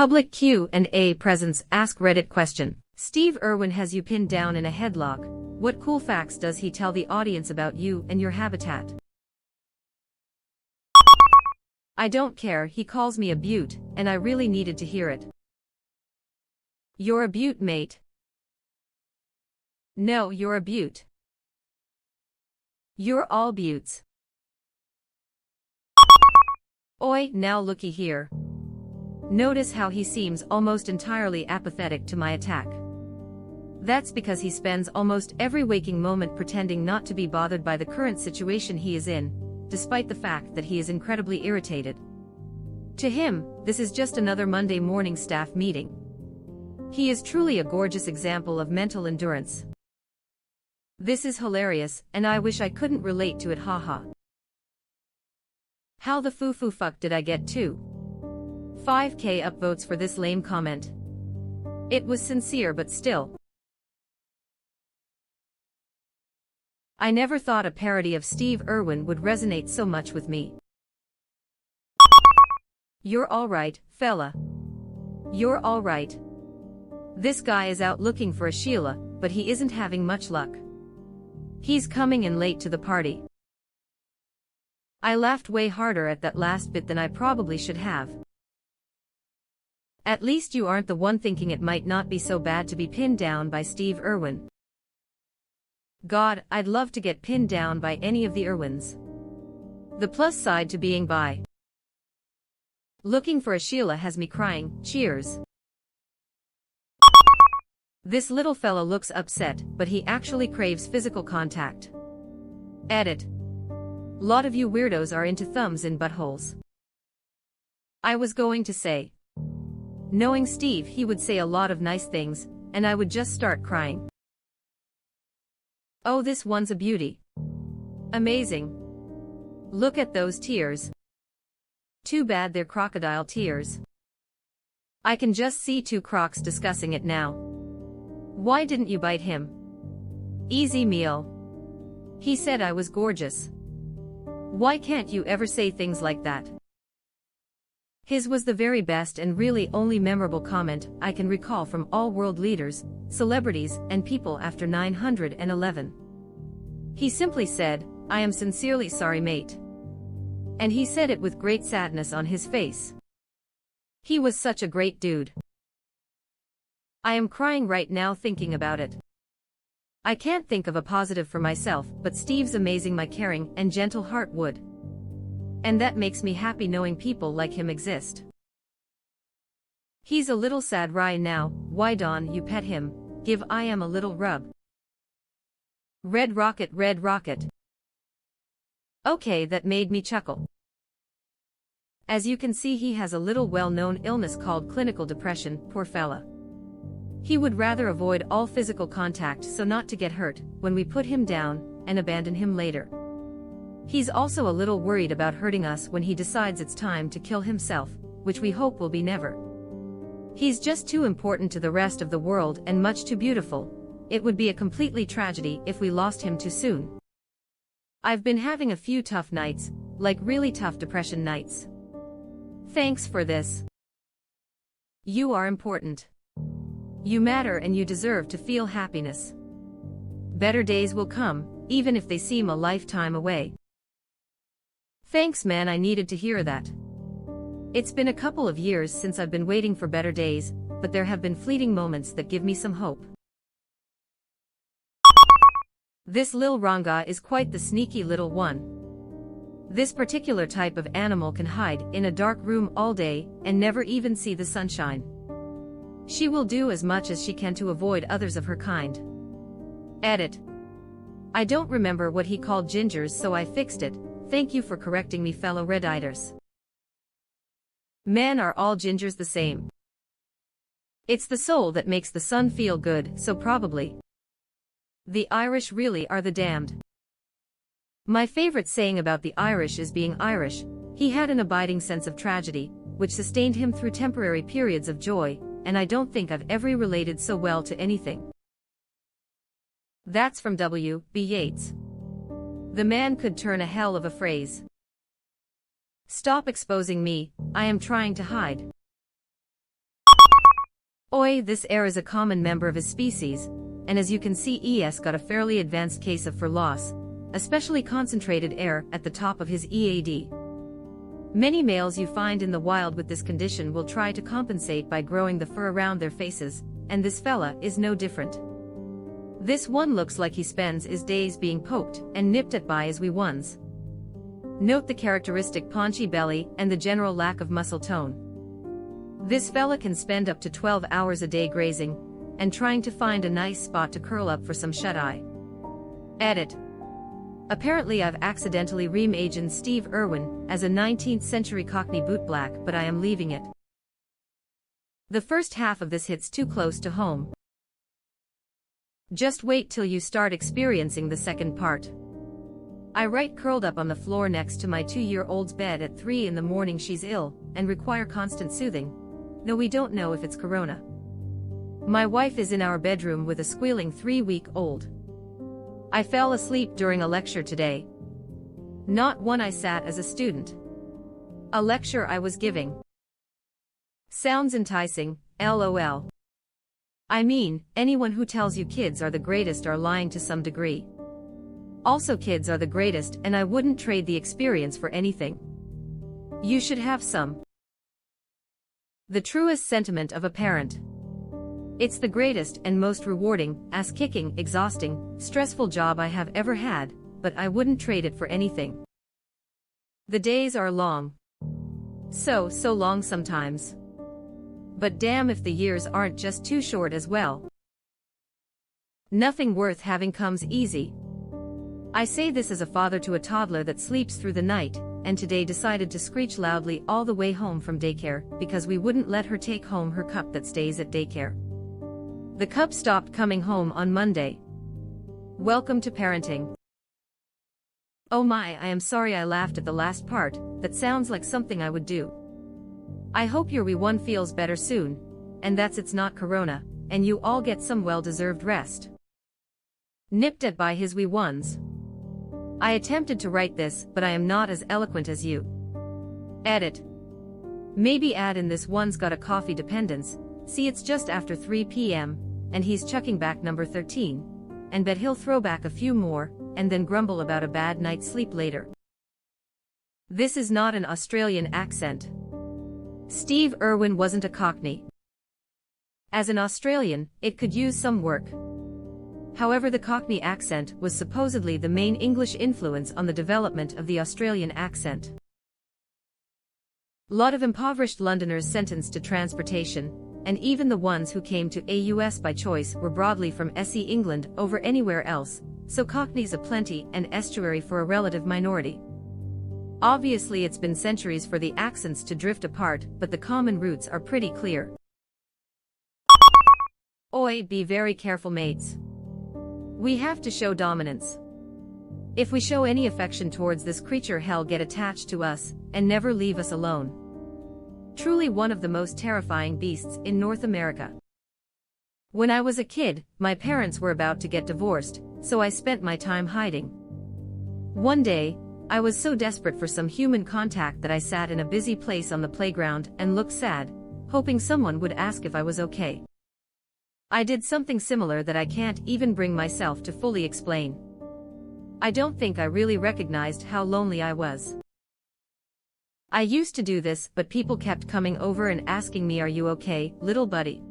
Public Q&A presents AskReddit question. Steve Irwin has you pinned down in a headlock. What cool facts does he tell the audience about you and your habitat? I don't care, he calls me a beaut, and I really needed to hear it. You're a beaut, mate. No, you're a beaut. You're all beauts. Oi, now looky here. Notice how he seems almost entirely apathetic to my attack. That's because he spends almost every waking moment pretending not to be bothered by the current situation he is in, despite the fact that he is incredibly irritated. To him, this is just another Monday morning staff meeting. He is truly a gorgeous example of mental endurance. This is hilarious, and I wish I couldn't relate to it, haha. How the foo-foo fuck did I get 5K upvotes for this lame comment? It was sincere, but still. I never thought a parody of Steve Irwin would resonate so much with me. You're alright, fella. You're alright. This guy is out looking for a Sheila, but he isn't having much luck. He's coming in late to the party. I laughed way harder at that last bit than I probably should have. At least you aren't the one thinking it might not be so bad to be pinned down by Steve Irwin. God, I'd love to get pinned down by any of the Irwins. The plus side to being bi. Looking for a Sheila has me crying, cheers. This little fella looks upset, but he actually craves physical contact. Edit. Lot of you weirdos are into thumbs in buttholes. I was going to say. Knowing Steve, he would say a lot of nice things, and I would just start crying. Oh, this one's a beauty. Amazing. Look at those tears. Too bad they're crocodile tears. I can just see two crocs discussing it now. Why didn't you bite him? Easy meal. He said I was gorgeous. Why can't you ever say things like that? His was the very best and really only memorable comment I can recall from all world leaders, celebrities, and people after 9/11. He simply said, "I am sincerely sorry, mate." And he said it with great sadness on his face. He was such a great dude. I am crying right now thinking about it. I can't think of a positive for myself, but Steve's amazing. My caring and gentle heart would. And that makes me happy knowing people like him exist. He's a little sad right now. Why don't you pet him? Give I am a little rub. Red rocket, red rocket. Okay, that made me chuckle. As you can see, he has a little well-known illness called clinical depression, poor fella. He would rather avoid all physical contact so not to get hurt when we put him down and abandon him later. He's also a little worried about hurting us when he decides it's time to kill himself, which we hope will be never. He's just too important to the rest of the world and much too beautiful. It would be a completely tragedy if we lost him too soon. I've been having a few tough nights, like really tough depression nights. Thanks for this. You are important. You matter and you deserve to feel happiness. Better days will come, even if they seem a lifetime away. Thanks, man, I needed to hear that. It's been a couple of years since I've been waiting for better days, but there have been fleeting moments that give me some hope. This lil ranga is quite the sneaky little one. This particular type of animal can hide in a dark room all day and never even see the sunshine. She will do as much as she can to avoid others of her kind. Edit. I don't remember what he called gingers, so I fixed it. Thank you for correcting me, fellow Redditers. Men are all gingers the same. It's the soul that makes the sun feel good, so probably. The Irish really are the damned. My favorite saying about the Irish is being Irish. He had an abiding sense of tragedy, which sustained him through temporary periods of joy, and I don't think I've ever related so well to anything. That's from W.B. Yeats. The man could turn a hell of a phrase. Stop exposing me, I am trying to hide. Oi, this air is a common member of his species, and as you can see ES got a fairly advanced case of fur loss, especially concentrated air at the top of his EAD. Many males you find in the wild with this condition will try to compensate by growing the fur around their faces, and this fella is no different. This one looks like he spends his days being poked and nipped at by his wee ones. Note the characteristic paunchy belly and the general lack of muscle tone. This fella can spend up to 12 hours a day grazing and trying to find a nice spot to curl up for some shut-eye. Edit. Apparently I've accidentally reimagined Steve Irwin as a 19th century Cockney bootblack, but I am leaving it. The first half of this hits too close to home. Just wait till you start experiencing the second part. I write curled up on the floor next to my 2-year-old's bed at 3 in the morning. She's ill and require constant soothing, though we don't know if it's corona. My wife is in our bedroom with a squealing 3-week-old. I fell asleep during a lecture today. Not one I sat as a student. A lecture I was giving. Sounds enticing, LOL. I mean, anyone who tells you kids are the greatest are lying to some degree. Also, kids are the greatest, and I wouldn't trade the experience for anything. You should have some. The truest sentiment of a parent. It's the greatest and most rewarding, ass-kicking, exhausting, stressful job I have ever had, but I wouldn't trade it for anything. The days are long. So long sometimes. But damn if the years aren't just too short as well. Nothing worth having comes easy. I say this as a father to a toddler that sleeps through the night, and today decided to screech loudly all the way home from daycare because we wouldn't let her take home her cup that stays at daycare. The cup stopped coming home on Monday. Welcome to parenting. Oh my, I am sorry I laughed at the last part. That sounds like something I would do. I hope your wee one feels better soon, and that's it's not corona, and you all get some well-deserved rest. Nipped at by his wee ones. I attempted to write this, but I am not as eloquent as you. Edit. Maybe add in this one's got a coffee dependence. See, it's just after 3 p.m, and he's chucking back number 13, and bet he'll throw back a few more, and then grumble about a bad night's sleep later. This is not an Australian accent. Steve Irwin wasn't a Cockney. As an Australian, it could use some work. However, the Cockney accent was supposedly the main English influence on the development of the Australian accent. Lot of impoverished Londoners sentenced to transportation, and even the ones who came to AUS by choice were broadly from SE England over anywhere else, so Cockneys aplenty and estuary for a relative minority. Obviously it's been centuries for the accents to drift apart, but the common roots are pretty clear. Oi, be very careful mates. We have to show dominance. If we show any affection towards this creature, hell get attached to us, and never leave us alone. Truly one of the most terrifying beasts in North America. When I was a kid, my parents were about to get divorced, so I spent my time hiding. One day, I was so desperate for some human contact that I sat in a busy place on the playground and looked sad, hoping someone would ask if I was okay. I did something similar that I can't even bring myself to fully explain. I don't think I really recognized how lonely I was. I used to do this, but people kept coming over and asking me, "Are you okay, little buddy?"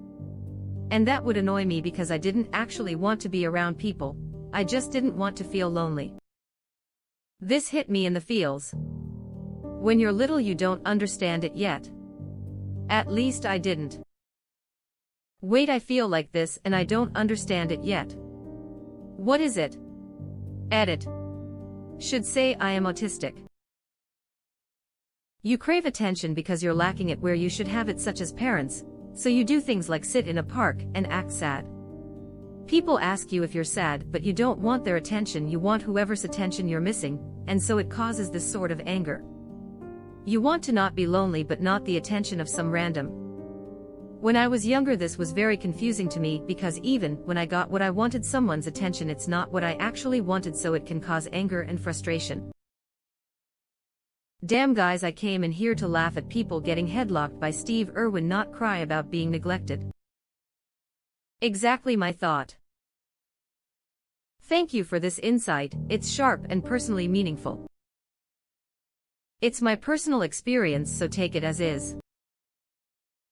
And that would annoy me because I didn't actually want to be around people, I just didn't want to feel lonely. This hit me in the feels. When you're little you don't understand it yet. At least I didn't. Wait, I feel like this and I don't understand it yet. What is it? Edit. Should say I am autistic. You crave attention because you're lacking it where you should have it, such as parents, so you do things like sit in a park and act sad. People ask you if you're sad, but you don't want their attention, you want whoever's attention you're missing, and so it causes this sort of anger. You want to not be lonely but not the attention of some random. When I was younger this was very confusing to me because even when I got what I wanted, someone's attention, it's not what I actually wanted, so it can cause anger and frustration. Damn guys, I came in here to laugh at people getting headlocked by Steve Irwin, not cry about being neglected. Exactly my thought. Thank you for this insight, it's sharp and personally meaningful. It's my personal experience, so take it as is.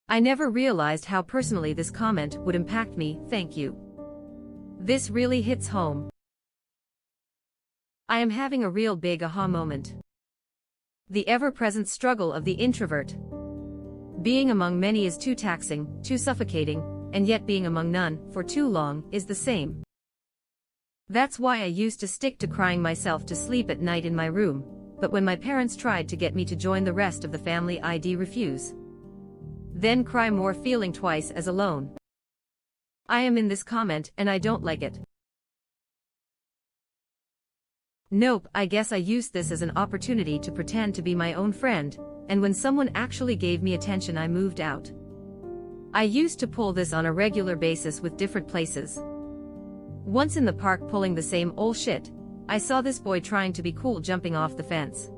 I never realized how personally this comment would impact me, thank you. This really hits home. I am having a real big aha moment. The ever-present struggle of the introvert. Being among many is too taxing, too suffocating, and yet being among none, for too long, is the same. That's why I used to stick to crying myself to sleep at night in my room, but when my parents tried to get me to join the rest of the family, I'd refuse. Then cry more, feeling twice as alone. I am in this comment and I don't like it. Nope, I guess I used this as an opportunity to pretend to be my own friend, and when someone actually gave me attention I moved out. I used to pull this on a regular basis with different places. Once in the park pulling the same old shit, I saw this boy trying to be cool jumping off the fence.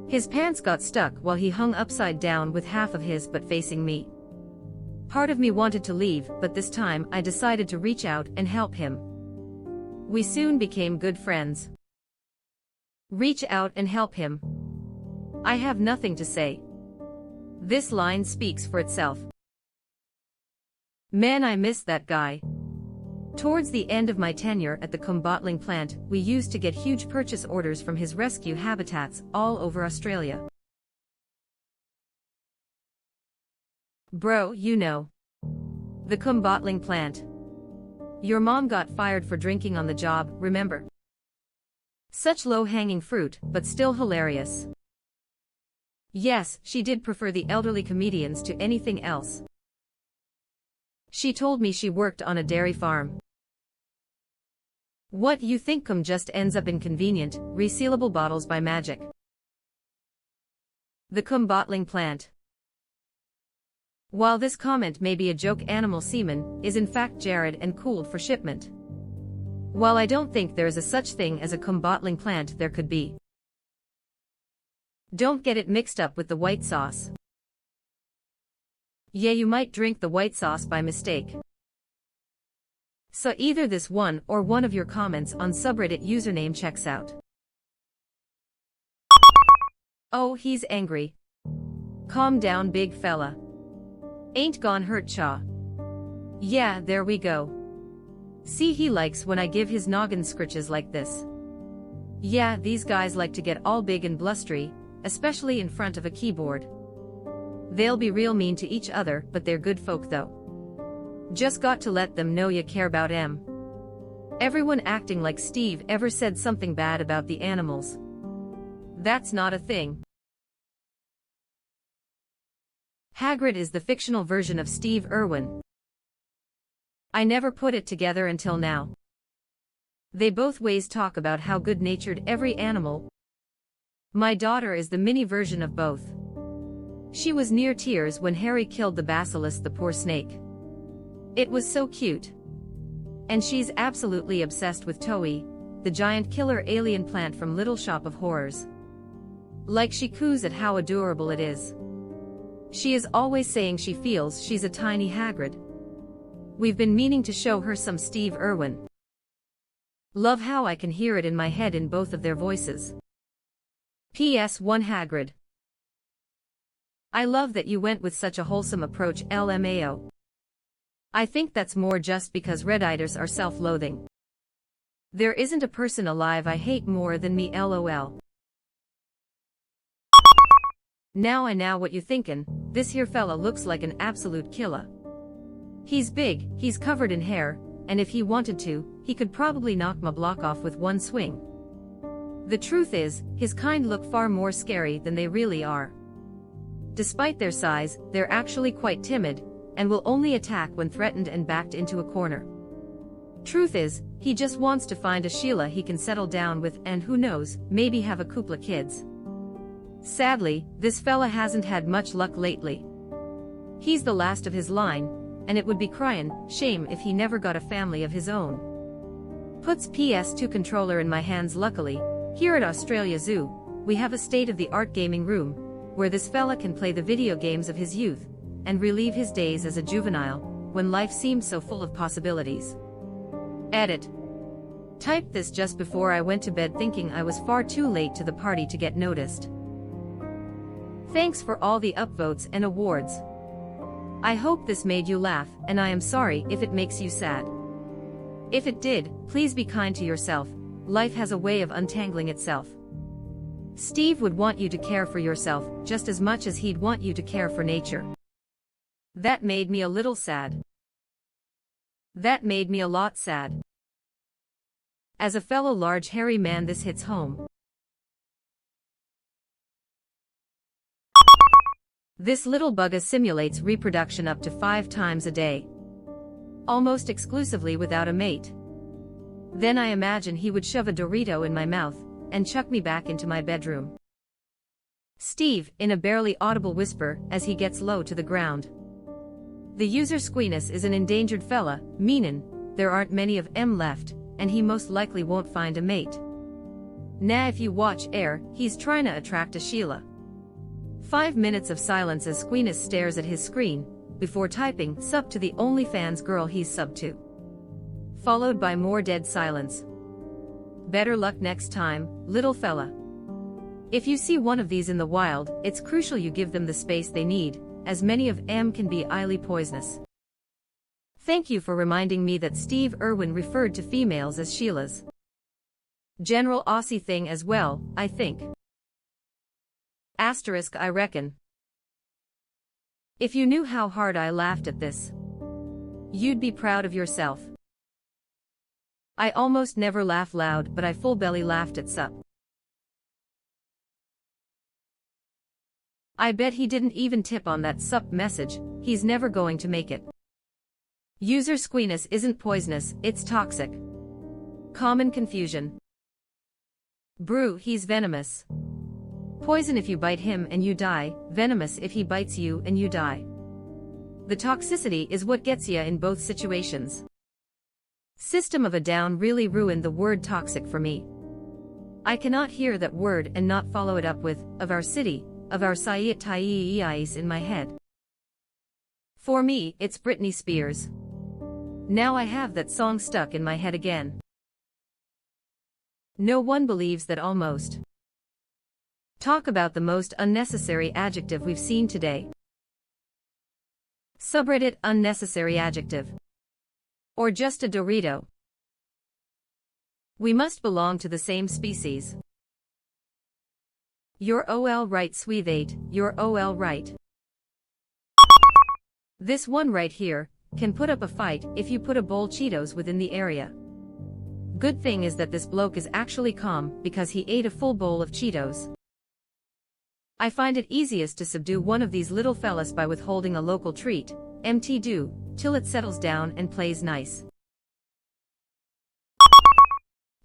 His pants got stuck while he hung upside down with half of his butt facing me. Part of me wanted to leave, but this time I decided to reach out and help him. We soon became good friends. Reach out and help him. I have nothing to say. This line speaks for itself. Man, I miss that guy. Towards the end of my tenure at the bottling plant, we used to get huge purchase orders from his rescue habitats all over Australia. Bro, you know. The bottling plant. Your mom got fired for drinking on the job, remember? Such low-hanging fruit, but still hilarious. Yes, she did prefer the elderly comedians to anything else. She told me she worked on a dairy farm. What you think just ends up in convenient, resealable bottles by magic. The bottling plant. While this comment may be a joke, animal semen is in fact jarred and cooled for shipment. While I don't think there is a such thing as a bottling plant, there could be. Don't get it mixed up with the white sauce. Yeah, you might drink the white sauce by mistake. So either this one or one of your comments on subreddit username checks out. Oh, he's angry. Calm down, big fella. Ain't gone hurt cha. Yeah, there we go. See, he likes when I give his noggin scritches like this. Yeah, these guys like to get all big and blustery, especially in front of a keyboard. They'll be real mean to each other, but they're good folk though. Just got to let them know you care about 'em. Everyone acting like Steve ever said something bad about the animals. That's not a thing. Hagrid is the fictional version of Steve Irwin. I never put it together until now. They both ways talk about how good-natured every animal. My daughter is the mini version of both. She was near tears when Harry killed the basilisk, the poor snake. It was so cute. And she's absolutely obsessed with Toei, the giant killer alien plant from Little Shop of Horrors. Like she coos at how adorable it is. She is always saying she feels she's a tiny Hagrid. We've been meaning to show her some Steve Irwin. Love how I can hear it in my head in both of their voices. PS1 Hagrid. I love that you went with such a wholesome approach, LMAO. I think that's more just because Redditors are self-loathing. There isn't a person alive I hate more than me, LOL. Now I know what you thinkin', this here fella looks like an absolute killer. He's big, he's covered in hair, and if he wanted to, he could probably knock my block off with one swing. The truth is, his kind look far more scary than they really are. Despite their size, they're actually quite timid, and will only attack when threatened and backed into a corner. Truth is, he just wants to find a Sheila he can settle down with and who knows, maybe have a couple of kids. Sadly, this fella hasn't had much luck lately. He's the last of his line, and it would be crying shame if he never got a family of his own. Puts PS2 controller in my hands. Luckily, here at Australia Zoo, we have a state-of-the-art gaming room, where this fella can play the video games of his youth, and relive his days as a juvenile, when life seems so full of possibilities. Edit. Typed this just before I went to bed thinking I was far too late to the party to get noticed. Thanks for all the upvotes and awards. I hope this made you laugh, and I am sorry if it makes you sad. If it did, please be kind to yourself. Life has a way of untangling itself. Steve would want you to care for yourself just as much as he'd want you to care for nature. That made me a little sad. That made me a lot sad. As a fellow large hairy man, this hits home. This little bugger simulates reproduction up to 5 times a day. Almost exclusively without a mate. Then I imagine he would shove a Dorito in my mouth and chuck me back into my bedroom. Steve, in a barely audible whisper as he gets low to the ground. The user Squeenus is an endangered fella, meanin' there aren't many of 'em left, and he most likely won't find a mate. Nah, if you watch air, he's trying to attract a Sheila. 5 minutes of silence as Squeenus stares at his screen, before typing sup to the OnlyFans girl he's subbed to. Followed by more dead silence. Better luck next time, little fella. If you see one of these in the wild, it's crucial you give them the space they need, as many of 'em can be highly poisonous. Thank you for reminding me that Steve Irwin referred to females as Sheilas. General Aussie thing as well, I think. Asterisk I reckon. If you knew how hard I laughed at this, you'd be proud of yourself. I almost never laugh loud, but I full belly laughed at sup. I bet he didn't even tip on that sup message, he's never going to make it. User Squeenus isn't poisonous, it's toxic. Common confusion. Brew, he's venomous. Poison if you bite him and you die, venomous if he bites you and you die. The toxicity is what gets ya in both situations. System of a Down really ruined the word toxic for me. I cannot hear that word and not follow it up with, of our city, of our Sayat in my head. For me, it's Britney Spears. Now I have that song stuck in my head again. No one believes that almost. Talk about the most unnecessary adjective we've seen today. Subreddit unnecessary adjective. Or just a Dorito. We must belong to the same species. You're OL right, Sweethate, you're OL right. This one right here can put up a fight if you put a bowl Cheetos within the area. Good thing is that this bloke is actually calm because he ate a full bowl of Cheetos. I find it easiest to subdue one of these little fellas by withholding a local treat, MT do, till it settles down and plays nice.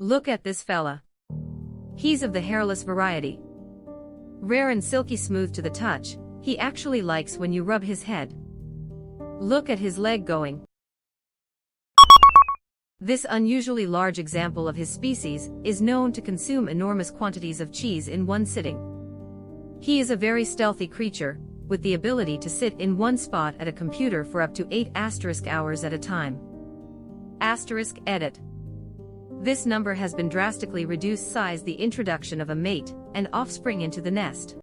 Look at this fella. He's of the hairless variety. Rare and silky smooth to the touch, he actually likes when you rub his head. Look at his leg going. This unusually large example of his species is known to consume enormous quantities of cheese in one sitting. He is a very stealthy creature, with the ability to sit in one spot at a computer for up to 8 hours at a time. Edit. This number has been drastically reduced size the introduction of a mate and offspring into the nest.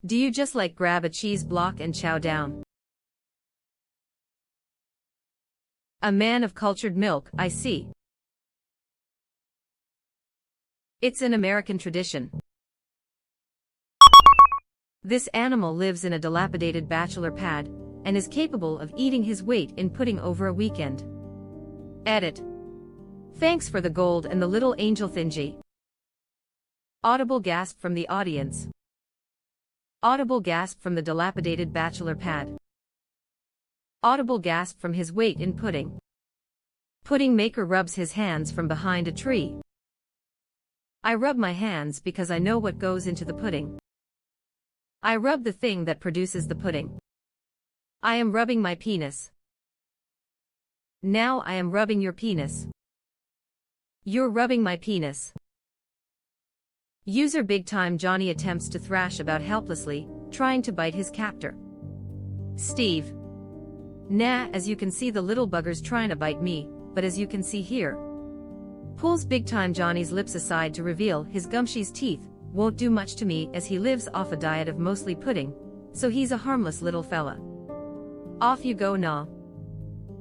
Do you just like grab a cheese block and chow down? A man of cultured milk, I see. It's an American tradition. This animal lives in a dilapidated bachelor pad, and is capable of eating his weight in pudding over a weekend. Edit. Thanks for the gold and the little angel thingy. Audible gasp from the audience. Audible gasp from the dilapidated bachelor pad. Audible gasp from his weight in pudding. Pudding maker rubs his hands from behind a tree. I rub my hands because I know what goes into the pudding. I rub the thing that produces the pudding. I am rubbing my penis. Now I am rubbing your penis. You're rubbing my penis. User Big Time Johnny attempts to thrash about helplessly, trying to bite his captor. Steve. Nah, as you can see the little bugger's trying to bite me, but as you can see here. Pulls Big Time Johnny's lips aside to reveal his gumshoe's teeth, won't do much to me as he lives off a diet of mostly pudding, so he's a harmless little fella. Off you go nah.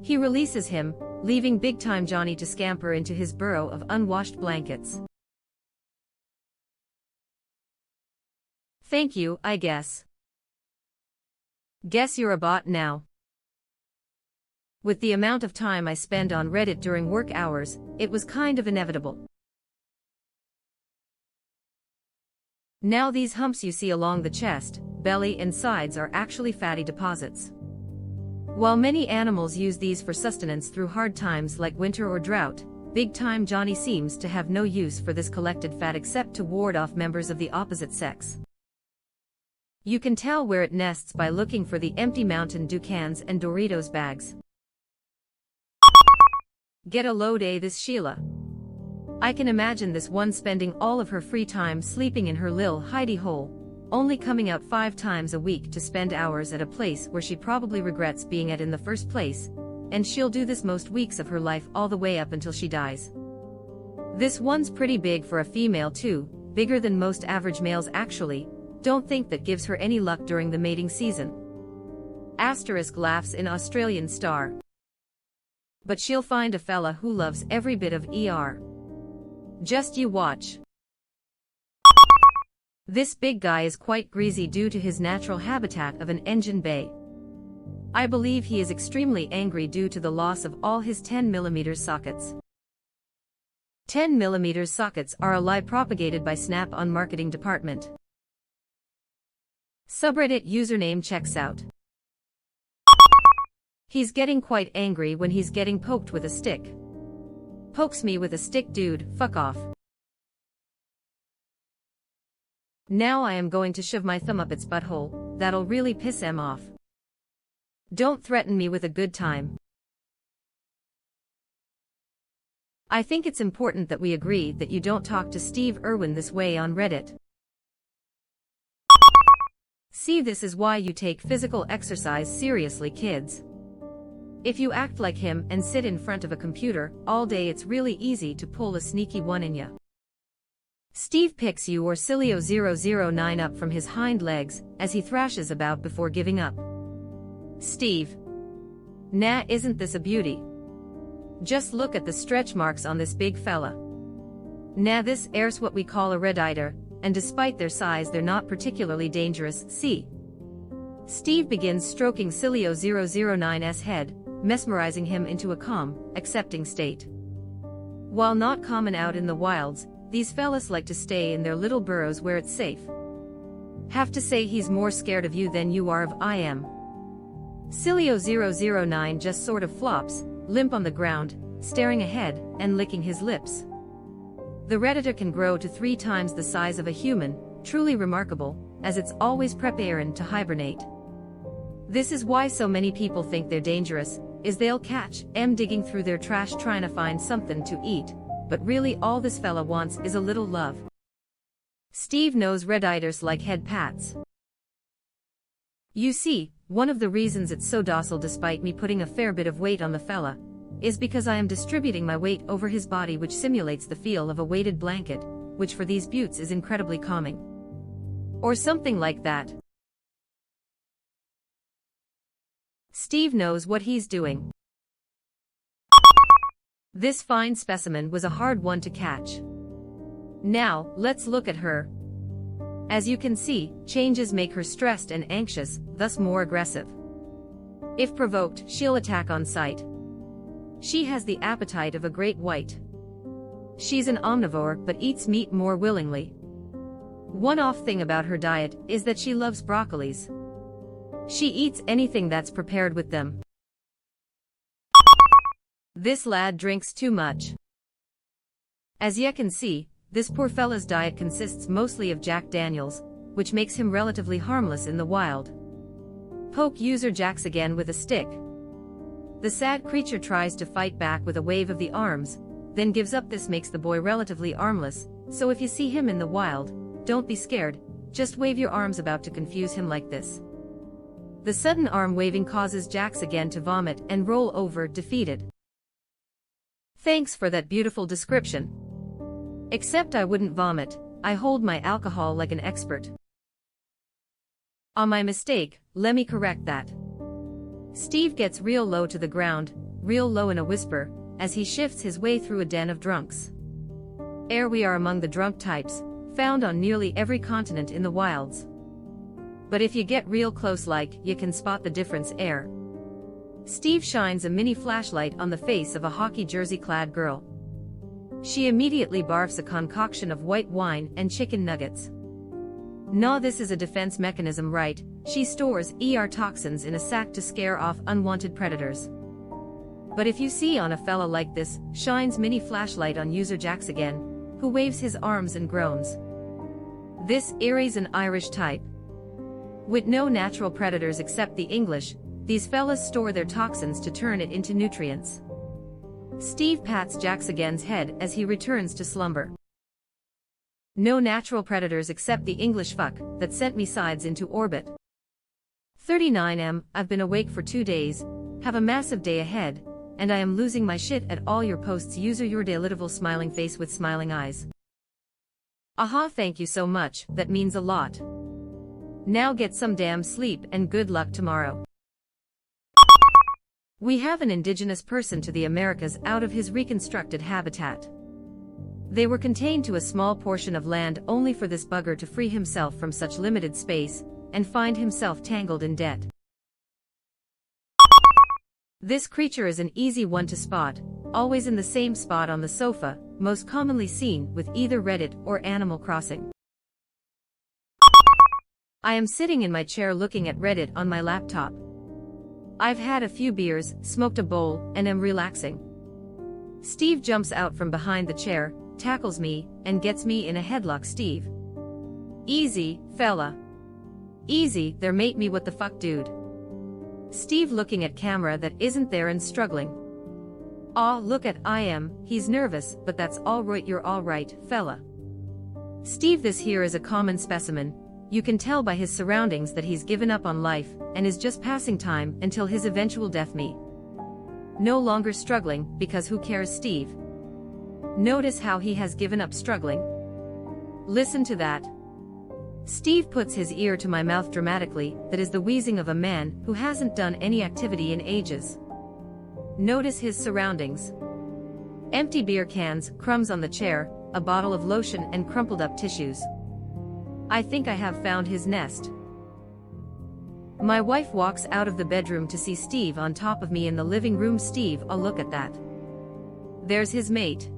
He releases him, leaving Big Time Johnny to scamper into his burrow of unwashed blankets. Thank you, I guess. Guess you're a bot now. With the amount of time I spend on Reddit during work hours, it was kind of inevitable. Now these humps you see along the chest, belly and sides are actually fatty deposits. While many animals use these for sustenance through hard times like winter or drought, Big Time Johnny seems to have no use for this collected fat except to ward off members of the opposite sex. You can tell where it nests by looking for the empty Mountain Dew cans and Doritos bags. Get a load, this Sheila. I can imagine this one spending all of her free time sleeping in her lil hidey hole, only coming out 5 times a week to spend hours at a place where she probably regrets being at in the first place, and she'll do this most weeks of her life all the way up until she dies. This one's pretty big for a female too, bigger than most average males actually. Don't think that gives her any luck during the mating season. Asterisk laughs in Australian star. But she'll find a fella who loves every bit of ER. Just you watch. This big guy is quite greasy due to his natural habitat of an engine bay. I believe he is extremely angry due to the loss of all his 10mm sockets. 10mm sockets are a lie propagated by Snap on marketing department. Subreddit username checks out. He's getting quite angry when he's getting poked with a stick. Pokes me with a stick, dude, fuck off. Now I am going to shove my thumb up its butthole, that'll really piss him off. Don't threaten me with a good time. I think it's important that we agree that you don't talk to Steve Irwin this way on Reddit. See, this is why you take physical exercise seriously, kids. If you act like him and sit in front of a computer all day, it's really easy to pull a sneaky one in ya. Steve picks you or Cilio009 up from his hind legs as he thrashes about before giving up. Steve. Nah, isn't this a beauty? Just look at the stretch marks on this big fella. Nah, this air's what we call a red-eater, and despite their size they're not particularly dangerous, see? Steve begins stroking Cilio009's head, mesmerizing him into a calm, accepting state. While not common out in the wilds, these fellas like to stay in their little burrows where it's safe. Have to say he's more scared of you than you are of I am. Cilio009 just sort of flops, limp on the ground, staring ahead, and licking his lips. The Redditor can grow to 3 times the size of a human, truly remarkable, as it's always preparing to hibernate. This is why so many people think they're dangerous, is they'll catch em digging through their trash trying to find something to eat, but really all this fella wants is a little love. Steve knows red-eaters like head pats. You see, one of the reasons it's so docile despite me putting a fair bit of weight on the fella, is because I am distributing my weight over his body, which simulates the feel of a weighted blanket, which for these buttes is incredibly calming. Or something like that. Steve knows what he's doing. This fine specimen was a hard one to catch. Now, let's look at her. As you can see, changes make her stressed and anxious, thus more aggressive. If provoked, she'll attack on sight. She has the appetite of a great white. She's an omnivore but eats meat more willingly. One off thing about her diet is that she loves broccolis. She eats anything that's prepared with them. This lad drinks too much. As you can see, this poor fella's diet consists mostly of Jack Daniels, which makes him relatively harmless in the wild. Poke user jacks again with a stick. The sad creature tries to fight back with a wave of the arms, then gives up. This makes the boy relatively harmless, so if you see him in the wild, don't be scared, just wave your arms about to confuse him like this. The sudden arm waving causes Jax again to vomit and roll over, defeated. Thanks for that beautiful description. Except I wouldn't vomit, I hold my alcohol like an expert. On my mistake, let me correct that. Steve gets real low to the ground, real low in a whisper, as he shifts his way through a den of drunks. We are among the drunk types, found on nearly every continent in the wilds. But if you get real close you can spot the difference. Steve shines a mini flashlight on the face of a hockey jersey-clad girl. She immediately barfs a concoction of white wine and chicken nuggets. Nah, this is a defense mechanism, right? She stores toxins in a sack to scare off unwanted predators. But if you see on a fella like this, shines mini flashlight on user Jax again, who waves his arms and groans. This is an Irish type. With no natural predators except the English, these fellas store their toxins to turn it into nutrients. Steve pats Jax again's head as he returns to slumber. No natural predators except the English fuck that sent me sides into orbit. 39M, I've been awake for 2 days, have a massive day ahead, and I am losing my shit at all your posts. User your delightful smiling face with smiling eyes. Aha, thank you so much, that means a lot. Now get some damn sleep and good luck tomorrow. We have an indigenous person to the Americas out of his reconstructed habitat. They were contained to a small portion of land only for this bugger to free himself from such limited space, and find himself tangled in debt. This creature is an easy one to spot, always in the same spot on the sofa, most commonly seen with either Reddit or Animal Crossing. I am sitting in my chair looking at Reddit on my laptop. I've had a few beers, smoked a bowl, and am relaxing. Steve jumps out from behind the chair, tackles me, and gets me in a headlock. Steve. Easy, fella. Easy there, mate. Me, what the fuck, dude? Steve looking at camera that isn't there and struggling. Aw, look at he's nervous, but that's alright, you're alright, fella. Steve, this here is a common specimen. You can tell by his surroundings that he's given up on life, and is just passing time until his eventual death. Me. No longer struggling, because who cares, Steve? Notice how he has given up struggling? Listen to that. Steve puts his ear to my mouth dramatically, that is the wheezing of a man who hasn't done any activity in ages. Notice his surroundings. Empty beer cans, crumbs on the chair, a bottle of lotion and crumpled up tissues. I think I have found his nest. My wife walks out of the bedroom to see Steve on top of me in the living room. Steve, oh look at that. There's his mate.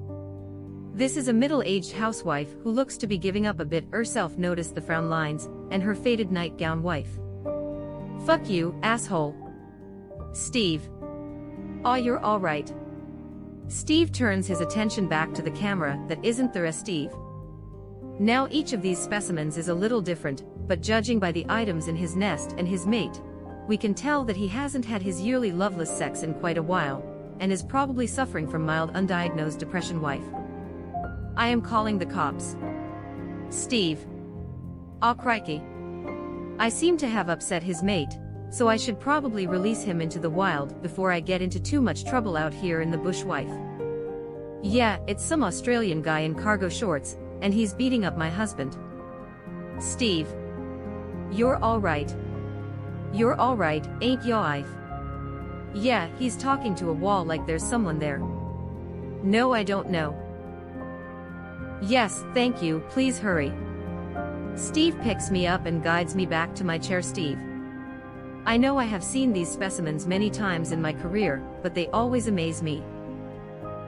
This is a middle-aged housewife who looks to be giving up a bit herself. Notice the frown lines, and her faded nightgown. Wife. Fuck you, asshole. Steve. Aw, you're alright. Steve turns his attention back to the camera that isn't there. Steve. Now each of these specimens is a little different, but judging by the items in his nest and his mate, we can tell that he hasn't had his yearly loveless sex in quite a while, and is probably suffering from mild undiagnosed depression. Wife. I am calling the cops. Steve. Aw, crikey. I seem to have upset his mate, so I should probably release him into the wild before I get into too much trouble out here in the bush. Wife. Yeah, it's some Australian guy in cargo shorts, and he's beating up my husband. Steve. You're alright. You're alright, ain't ya, wife? Yeah, he's talking to a wall like there's someone there. No, I don't know. Yes, thank you, please hurry. Steve picks me up and guides me back to my chair. Steve. I know I have seen these specimens many times in my career, but they always amaze me.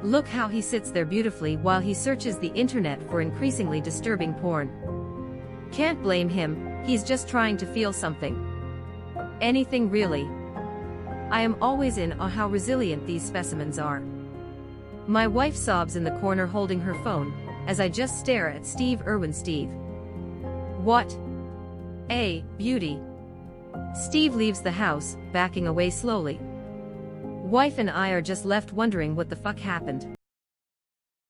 Look how he sits there beautifully while he searches the internet for increasingly disturbing porn. Can't blame him, he's just trying to feel something. Anything really. I am always in awe how resilient these specimens are. My wife sobs in the corner holding her phone, as I just stare at Steve. Irwin. Steve. What? A beauty. Steve leaves the house, backing away slowly. Wife and I are just left wondering what the fuck happened.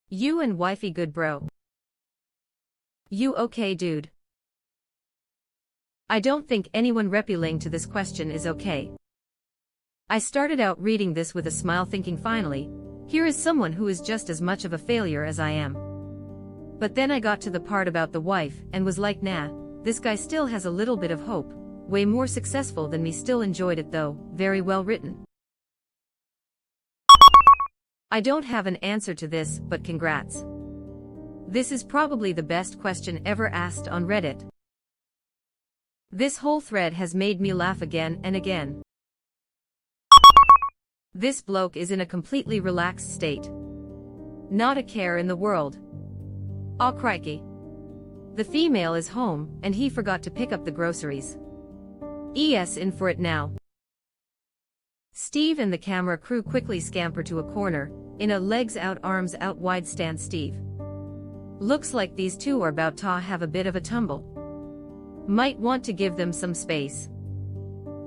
You and wifey good, bro? You okay, dude? I don't think anyone replying to this question is okay. I started out reading this with a smile thinking finally, here is someone who is just as much of a failure as I am. But then I got to the part about the wife and was like nah, this guy still has a little bit of hope, way more successful than me, still enjoyed it though, very well written. I don't have an answer to this, but congrats. This is probably the best question ever asked on Reddit. This whole thread has made me laugh again and again. This bloke is in a completely relaxed state. Not a care in the world. Aw crikey. The female is home, and he forgot to pick up the groceries. ES in for it now. Steve and the camera crew quickly scamper to a corner, in a legs out arms out wide stance. Steve. Looks like these two are about to have a bit of a tumble. Might want to give them some space.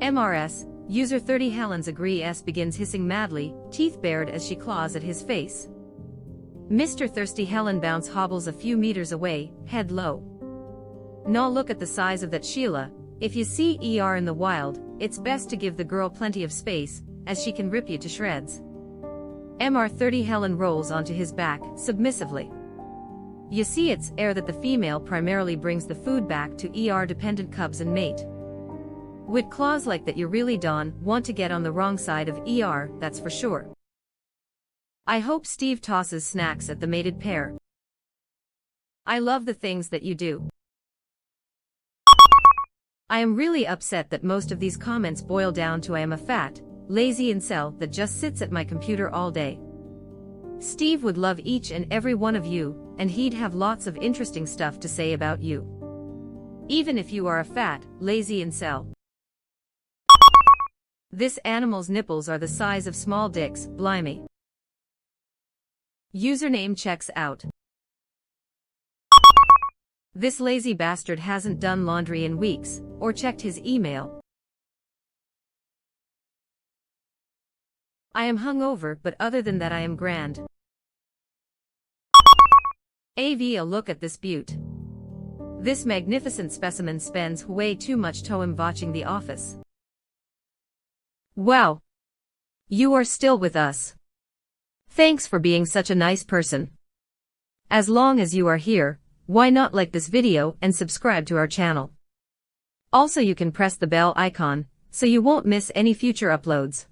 MRS, user 30 Helens agree. S begins hissing madly, teeth bared as she claws at his face. Mr. Thirsty Helen bounce hobbles a few meters away, head low. Nah, look at the size of that Sheila. If you see ER in the wild, it's best to give the girl plenty of space, as she can rip you to shreds. MR30 Helen rolls onto his back, submissively. You see, it's air that the female primarily brings the food back to ER-dependent cubs and mate. With claws like that you really don't want to get on the wrong side of ER, that's for sure. I hope Steve tosses snacks at the mated pair. I love the things that you do. I am really upset that most of these comments boil down to I am a fat, lazy incel that just sits at my computer all day. Steve would love each and every one of you, and he'd have lots of interesting stuff to say about you. Even if you are a fat, lazy incel. This animal's nipples are the size of small dicks, blimey. Username checks out. This lazy bastard hasn't done laundry in weeks, or checked his email. I am hungover, but other than that I am grand. A look at this beaut. This magnificent specimen spends way too much time watching The Office. Wow. You are still with us. Thanks for being such a nice person. As long as you are here, why not like this video and subscribe to our channel? Also, you can press the bell icon, so you won't miss any future uploads.